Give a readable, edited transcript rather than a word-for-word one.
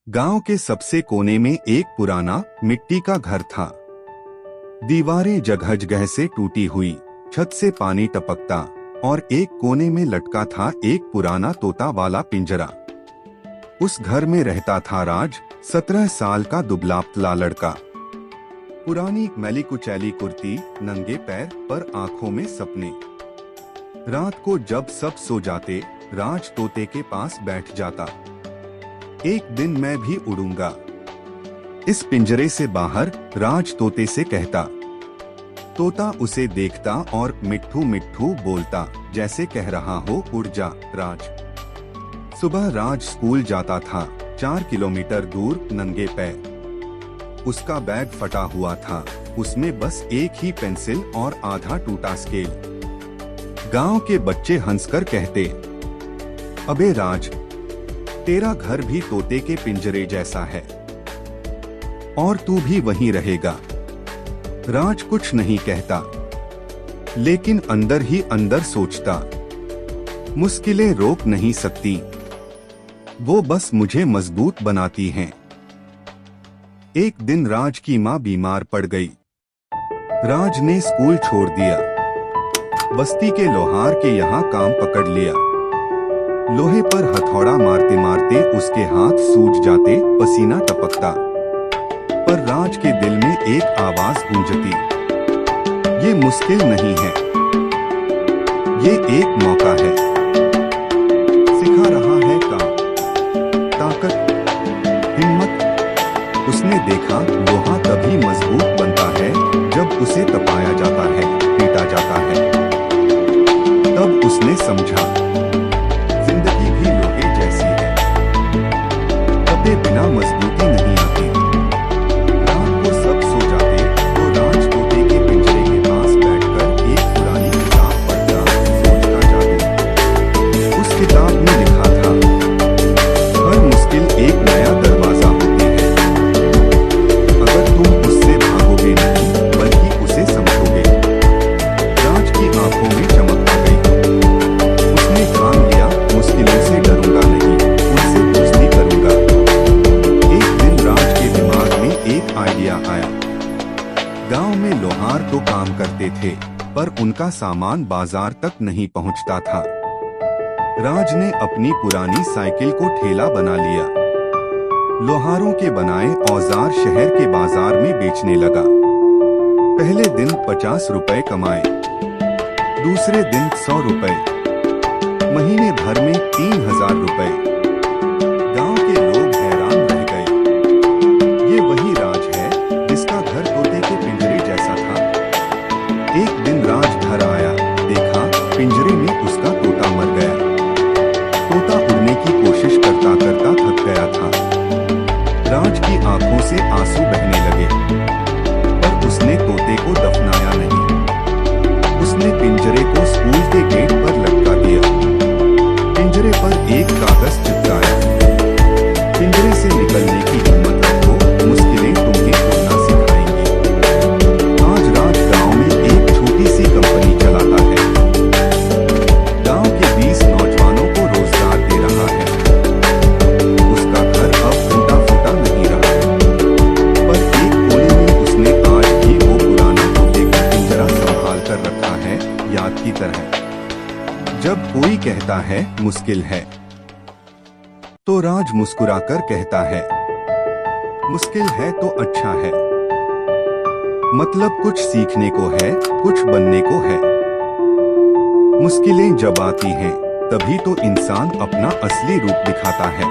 गांव के सबसे कोने में एक पुराना मिट्टी का घर था। दीवारें जगह जगह से टूटी हुई, छत से पानी टपकता और एक कोने में लटका था एक पुराना तोता वाला पिंजरा। उस घर में रहता था राज, 17 साल का दुबला पतला लड़का। पुरानी मैली कुचैली कुर्ती, नंगे पैर पर आंखों में सपने। रात को जब सब सो जाते, राज तोते के पास बैठ जाता। एक दिन मैं भी उड़ूंगा इस पिंजरे से बाहर, राज तोते से कहता। तोता उसे देखता और मिट्ठू मिट्ठू बोलता, जैसे कह रहा हो उड़ जा राज। सुबह राज स्कूल जाता था, 4 किलोमीटर दूर नंगे पैर। उसका बैग फटा हुआ था, उसमें बस एक ही पेंसिल और आधा टूटा स्केल। गांव के बच्चे हंसकर कहते, अबे राज, तेरा घर भी तोते के पिंजरे जैसा है और तू भी वहीं रहेगा। राज कुछ नहीं कहता, लेकिन अंदर ही अंदर सोचता, मुश्किलें रोक नहीं सकती, वो बस मुझे मजबूत बनाती हैं। एक दिन राज की माँ बीमार पड़ गई। राज ने स्कूल छोड़ दिया, बस्ती के लोहार के यहाँ काम पकड़ लिया। लोहे पर हथौड़ा मारते मारते उसके हाथ सूज जाते, पसीना टपकता। पर राज के दिल में एक आवाज गूंजती, ये मुश्किल नहीं है, ये एक मौका है। सिखा रहा है काम, ताकत, हिम्मत। उसने देखा लोहा तभी मजबूत बनता है जब उसे तपाया जाता है, पीटा जाता है। तब उसने समझा, जिंदगी भी लोहे जैसी है, कभी बिना मजबूती नहीं आती। रात को सब सो जाते तो राज तोते के पिंजरे के पास बैठकर एक पुरानी किताब पढ़ता, सोचता जागो। उस किताब में लिखा था, हर मुश्किल एक नया दरवाजा होती है, अगर तुम उससे भागोगे नहीं बल्कि उसे समझोगे। राज की आंखों में चमक आ गई। उसने ठान लिया, मुश्किलों से डरूंगा नहीं, उनसे दोस्ती करूंगा। एक दिन राज के दिमाग में एक आइडिया आया। गांव में लोहार तो काम करते थे, पर उनका सामान बाजार तक नहीं पहुंचता था। राज ने अपनी पुरानी साइकिल को ठेला बना लिया। लोहारों के बनाए औजार शहर के बाजार में बेचने लगा। पहले दिन 50 रुपए कमाए, दूसरे दिन 100 रुपए, महीने भर में 3000 रुपए। गांव के लोग हैरान रह गए, ये वही राज है जिसका घर तोते के पिंजरे जैसा था। एक दिन राज घर आया, देखा पिंजरे में उसका तोता मर गया। तोता उड़ने की कोशिश करता करता थक गया था। राज की आंखों से आंसू बहने लगे, पर उसने तोते को दफनाया नहीं। उसने पिंजरे को स्कूल के गेट पर लटका दिया। पिंजरे पर एक कागज चिपकाया, पिंजरे से निकलने की हिम्मत रखो, मुश्किलें तुम्हें उड़ना सिखाएंगी। आज राज गांव में एक छोटी सी कंपनी चलाता है। गांव के 20 नौजवानों को रोजगार दे रहा है। उसका घर अब टूटा फूटा नहीं रहा, पर एक कोने में उसने आज भी वो पुराना तोते का पिंजरा संभाल कर रखा है, याद की तरह। जब कोई कहता है मुश्किल है, तो राज मुस्कुराकर कहता है, मुश्किल है तो अच्छा है, मतलब कुछ सीखने को है, कुछ बनने को है। मुश्किलें जब आती हैं, तभी तो इंसान अपना असली रूप दिखाता है।